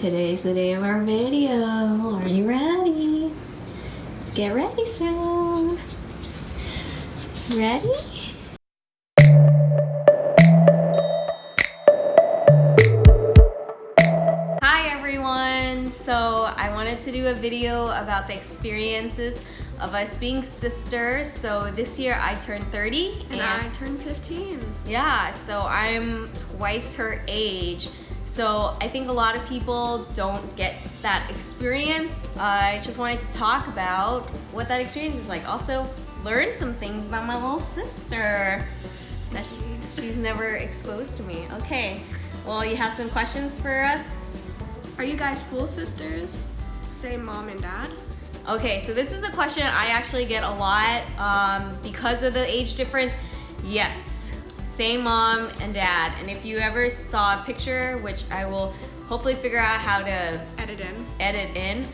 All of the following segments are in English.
Today's the day of our video. Are you ready? Let's get ready soon. Ready? Hi everyone! So I wanted to do a video about the experiences of us being sisters. So this year I turned 30 and I turned 15. Yeah, so I'm twice her age. So I think a lot of people don't get that experience. I just wanted to talk about what that experience is like. Also learn some things about my little sister that she's never exposed to me. Okay, well, you have some questions for us? Are you guys full sisters? Same mom and dad? Okay, so this is a question I actually get a lot because of the age difference. Yes. Same mom and dad, and if you ever saw a picture, which I will hopefully figure out how to edit in,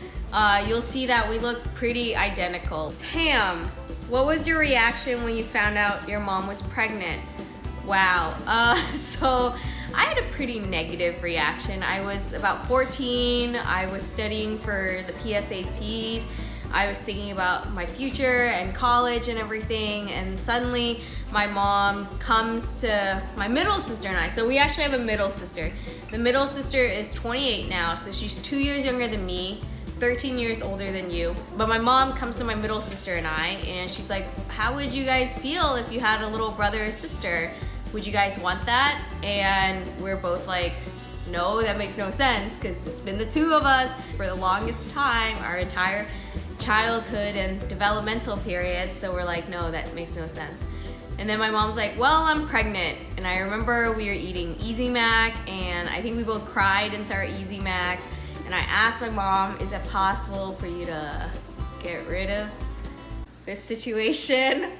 you'll see that we look pretty identical. Tam, what was your reaction when you found out your mom was pregnant? Wow, so I had a pretty negative reaction. I was about 14, I was studying for the PSATs, I was thinking about my future and college and everything, and suddenly my mom comes to my middle sister and I. So we actually have a middle sister. The middle sister is 28 now, so she's 2 years younger than me, 13 years older than you. But my mom comes to my middle sister and I, and she's like, how would you guys feel if you had a little brother or sister? Would you guys want that? And we're both like, no, that makes no sense, because it's been the two of us for the longest time, our entire childhood and developmental period. So we're like, no, that makes no sense. And then my mom's like, well, I'm pregnant. And I remember we were eating Easy Mac, and I think we both cried into our Easy Macs. And I asked my mom, is it possible for you to get rid of this situation?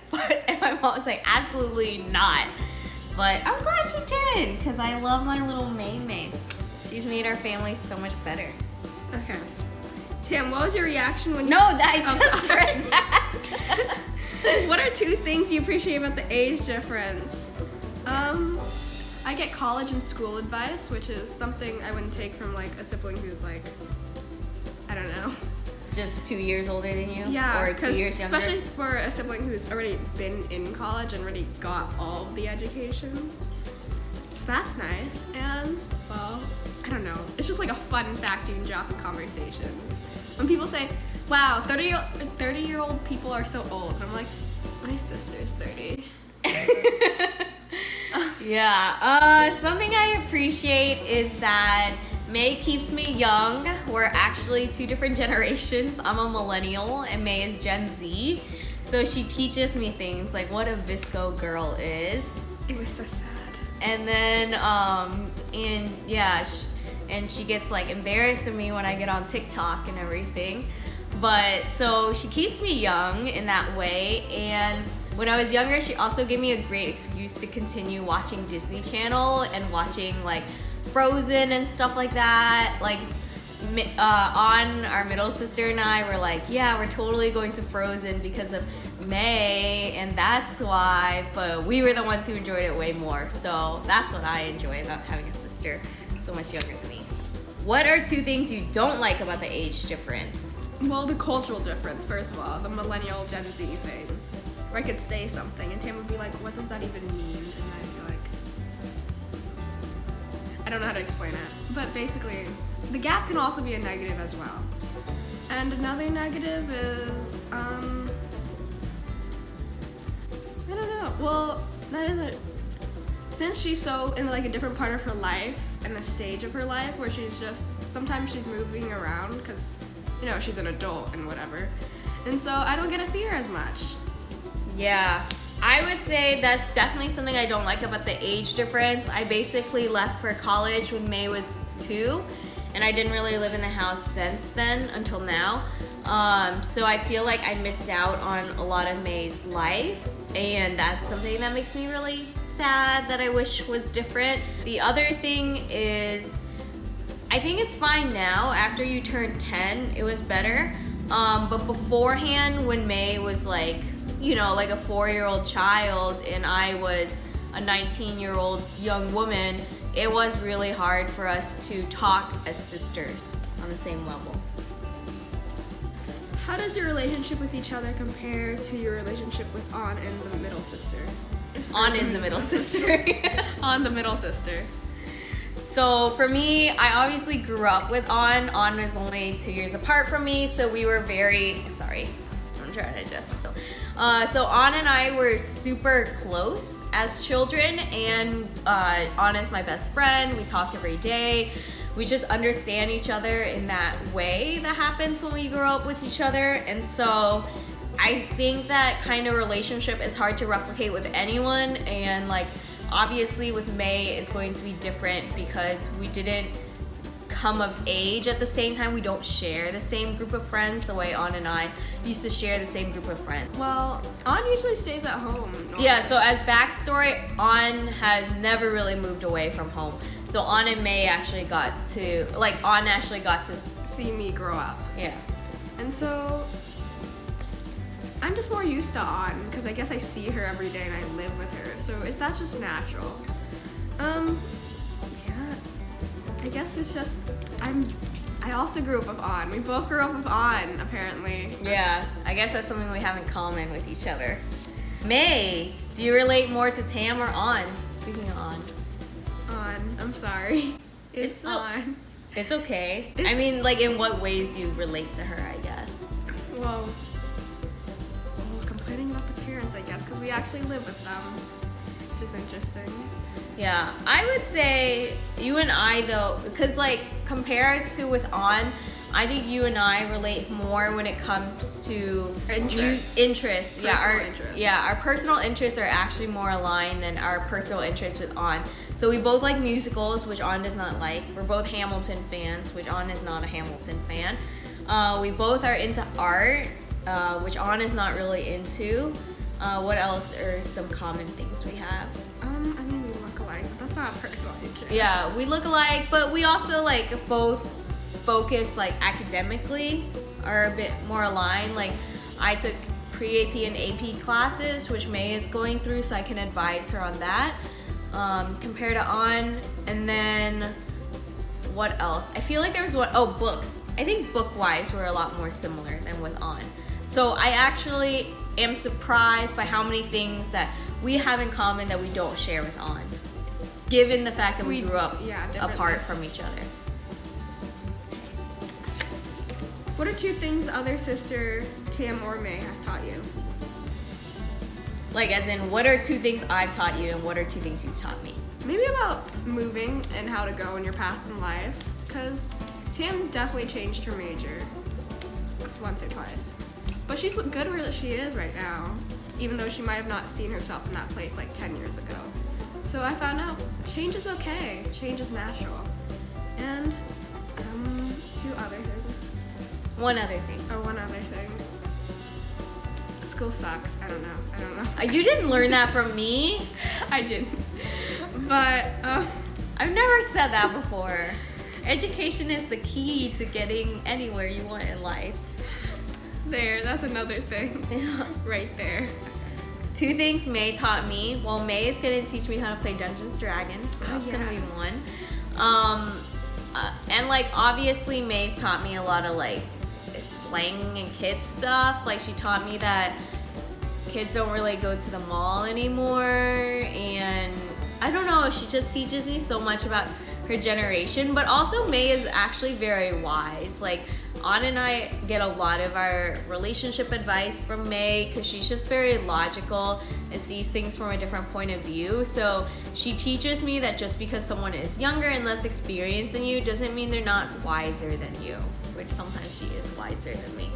And my mom was like, absolutely not. But I'm glad she did, because I love my little May. She's made our family so much better. Okay. Tam, what was your reaction when you... No, I just read that. What are two things you appreciate about the age difference? I get college and school advice, which is something I wouldn't take from like a sibling who's like, I don't know. Just 2 years older than you? Yeah, or 2 years younger? Especially for a sibling who's already been in college and already got all of the education. So that's nice. And, well, I don't know. It's just like a fun fact you can drop in conversation. When people say, wow, 30-year-old people are so old. And I'm like, my sister's 30. Yeah, something I appreciate is that May keeps me young. We're actually two different generations. I'm a millennial and May is Gen Z. So she teaches me things like what a visco girl is. It was so sad. And then, and she gets like embarrassed of me when I get on TikTok and everything. But so she keeps me young in that way. And when I was younger, she also gave me a great excuse to continue watching Disney Channel and watching like Frozen and stuff like that. Like on our middle sister and I were like, yeah, we're totally going to Frozen because of May, and that's why. But we were the ones who enjoyed it way more. So that's what I enjoy about having a sister so much younger than me. What are two things you don't like about the age difference? Well, the cultural difference, first of all, the millennial Gen Z thing. Where I could say something and Tam would be like, what does that even mean? And I'd be like, I don't know how to explain it. But basically, the gap can also be a negative as well. And another negative is, I don't know. Well, that isn't, since she's so in like a different part of her life and a stage of her life where she's just, sometimes she's moving around because, you know, she's an adult and whatever. And so I don't get to see her as much. Yeah, I would say that's definitely something I don't like about the age difference. I basically left for college when May was 2, and I didn't really live in the house since then until now. So I feel like I missed out on a lot of May's life, and that's something that makes me really sad that I wish was different. The other thing is, I think it's fine now. After you turn 10, it was better. But beforehand, when May was like, you know, like a 4-year-old child and I was a 19-year-old young woman, it was really hard for us to talk as sisters on the same level. How does your relationship with each other compare to your relationship with An and the middle sister? An is the middle sister. An, the middle sister. So for me, I obviously grew up with An. An was only 2 years apart from me, so we were sorry, I'm trying to adjust myself. So An and I were super close as children, and An is my best friend. We talk every day. We just understand each other in that way that happens when we grow up with each other. And so I think that kind of relationship is hard to replicate with anyone. And like, obviously with May, it's going to be different because we didn't come of age at the same time. We don't share the same group of friends the way An and I used to share the same group of friends. Well, An usually stays at home. Normally. Yeah, so as backstory, An has never really moved away from home. So An and May actually got to, An actually got to see me grow up. Yeah. And so I'm just more used to An because I guess I see her every day and I live with her. So that's just natural. Yeah. I guess it's just I also grew up with An. We both grew up with An, apparently. Yeah, I guess that's something we have in common with each other. May, do you relate more to Tam or An? Speaking of An. An, I'm sorry. It's An. It's okay. I mean, like, in what ways you relate to her, I guess. Well, complaining about the parents, I guess, because we actually live with them, which is interesting. Yeah, I would say you and I, though, because, like, compared to with An, I think you and I relate more when it comes to interests. Yeah, our personal interests are actually more aligned than our personal interests with An. So we both like musicals, which An does not like. We're both Hamilton fans, which An is not a Hamilton fan. We both are into art, which An is not really into. What else are some common things we have? I mean, we look alike, but that's not a personal interest. Yeah, we look alike, but we also like both focus like academically are a bit more aligned. Like I took pre-AP and AP classes, which May is going through, so I can advise her on that. Compared to An, and then what else? I feel like there was books. I think book-wise we're a lot more similar than with An. So I actually am surprised by how many things that we have in common that we don't share with An, given the fact that we grew up apart from each other. What are 2 things the other sister, Tam or May, has taught you? Like, as in, what are 2 things I've taught you and what are 2 things you've taught me? Maybe about moving and how to go in your path in life. Because Tam definitely changed her major once or twice. But she's good where she is right now, even though she might have not seen herself in that place like 10 years ago. So I found out change is okay. Change is natural. And 2 other things. One other thing. One other thing. School sucks. I don't know. You didn't learn that from me. I didn't. But I've never said that before. Education is the key to getting anywhere you want in life. That's another thing. Right there. 2 things May taught me. Well, May is gonna teach me how to play Dungeons & Dragons, so that's gonna be one. And like obviously May's taught me a lot of like slang and kids stuff. Like she taught me that kids don't really go to the mall anymore, and I don't know, she just teaches me so much about her generation. But also May is actually very wise. Like An and I get a lot of our relationship advice from May because she's just very logical and sees things from a different point of view. So she teaches me that just because someone is younger and less experienced than you doesn't mean they're not wiser than you, which sometimes she is wiser than me.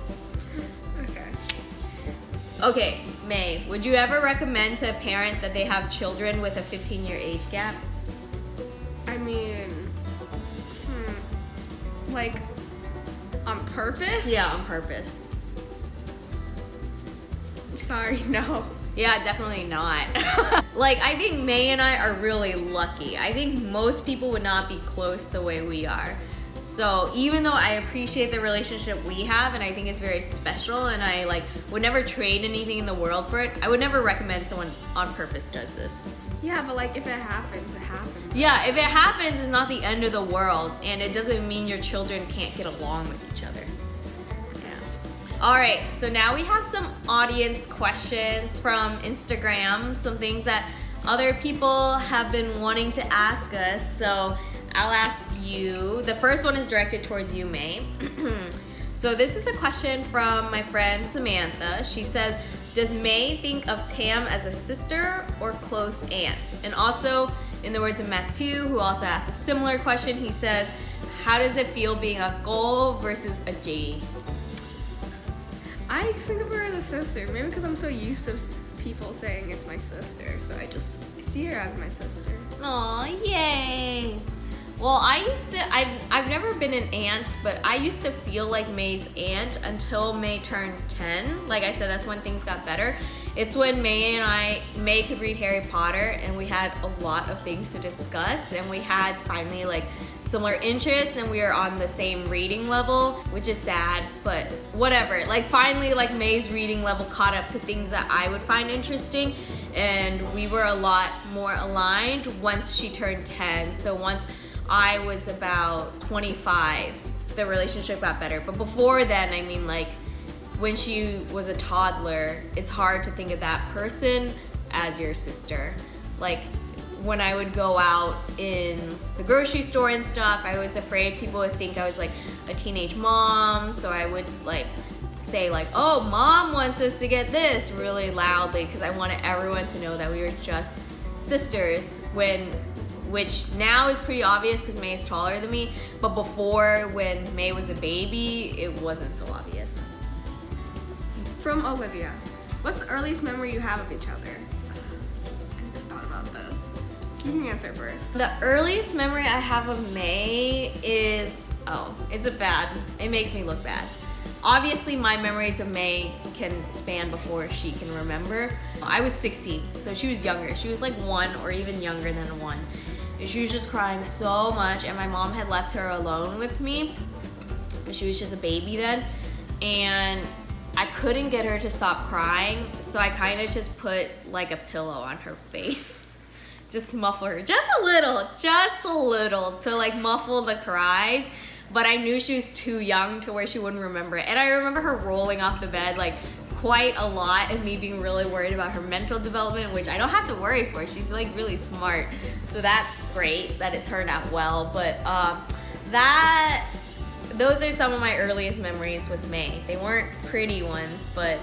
Okay, May, would you ever recommend to a parent that they have children with a 15-year age gap? I mean, like on purpose? Yeah, on purpose. Sorry, no. Yeah, definitely not. Like, I think May and I are really lucky. I think most people would not be close the way we are. So even though I appreciate the relationship we have and I think it's very special and I like would never trade anything in the world for it, I would never recommend someone on purpose does this. Yeah, but like if it happens, it happens. Yeah, if it happens, it's not the end of the world, and it doesn't mean your children can't get along with each other. Yeah. All right, so now we have some audience questions from Instagram, some things that other people have been wanting to ask us. So I'll ask you. The first one is directed towards you, May. So this is a question from my friend Samantha. She says, does May think of Tam as a sister or close aunt? And also, in the words of Matthew, who also asked a similar question, he says, how does it feel being a Gol versus a J? I think of her as a sister, maybe because I'm so used to people saying it's my sister, so I see her as my sister. Aw, yay! Well, I've never been an aunt, but I used to feel like May's aunt until May turned 10. Like I said, that's when things got better. It's when May could read Harry Potter, and we had a lot of things to discuss, and we had finally like similar interests, and we were on the same reading level, which is sad, but whatever. Like finally, like May's reading level caught up to things that I would find interesting, and we were a lot more aligned once she turned 10. So once I was about 25, the relationship got better. But before then, I mean, like when she was a toddler, it's hard to think of that person as your sister. Like when I would go out in the grocery store and stuff, I was afraid people would think I was like a teenage mom, so I would like say like, oh, mom wants us to get this really loudly because I wanted everyone to know that we were just sisters, which now is pretty obvious because May is taller than me, but before, when May was a baby, it wasn't so obvious. From Olivia, what's the earliest memory you have of each other? I never thought about this. You can answer first. The earliest memory I have of May is, it makes me look bad. Obviously, my memories of May can span before she can remember. I was 16, so she was younger. She was like 1 or even younger than 1. And she was just crying so much, and my mom had left her alone with me. She was just a baby then, and I couldn't get her to stop crying, so I kind of just put like a pillow on her face. Just muffle her, just a little to like muffle the cries. But I knew she was too young to where she wouldn't remember it. And I remember her rolling off the bed like quite a lot, and me being really worried about her mental development, which I don't have to worry for. She's like really smart. So that's great that it turned out well. But those are some of my earliest memories with May. They weren't pretty ones, but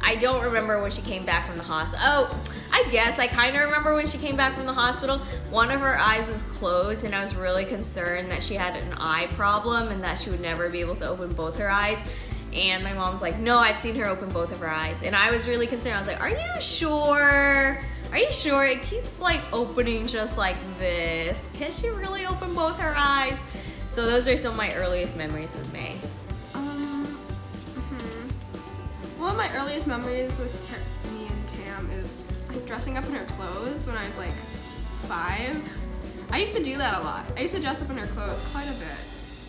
I don't remember when she came back from the hospital. Oh, I guess I kind of remember when she came back from the hospital. One of her eyes was closed, and I was really concerned that she had an eye problem and that she would never be able to open both her eyes. And my mom's like, no, I've seen her open both of her eyes. And I was really concerned. I was like, are you sure? Are you sure? It keeps like opening just like this. Can she really open both her eyes? So those are some of my earliest memories with May. One of my earliest memories with me and Tam is like dressing up in her clothes when I was like 5. I used to do that a lot. I used to dress up in her clothes quite a bit.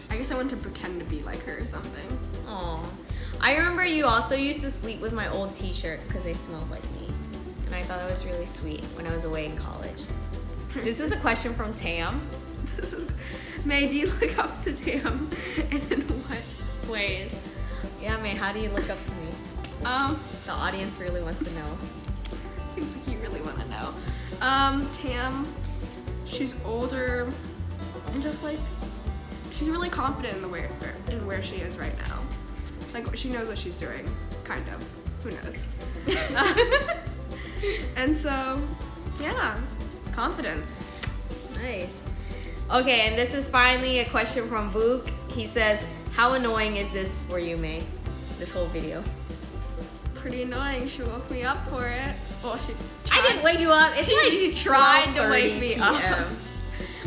I guess I wanted to pretend to be like her or something. Aw. I remember you also used to sleep with my old t-shirts because they smelled like me. And I thought that was really sweet when I was away in college. This is a question from Tam. May, do you look up to Tam? And in what ways? Yeah, May, how do you look up to me? The audience really wants to know. Seems like you really want to know. Tam, she's older and just like, she's really confident in where she is right now. Like, she knows what she's doing, kind of. Who knows? And so, yeah, confidence. Nice. Okay, and this is finally a question from Vuk. He says, how annoying is this for you, May? This whole video. Pretty annoying. She woke me up for it. Well, I didn't wake you up. It's she like tried to wake me up.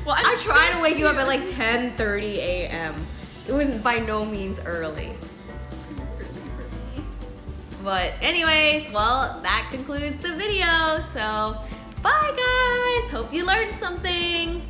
Well, I tried to wake you up at like 10:30 a.m. It was by no means early. But anyways, well, that concludes the video. So, bye guys. Hope you learned something.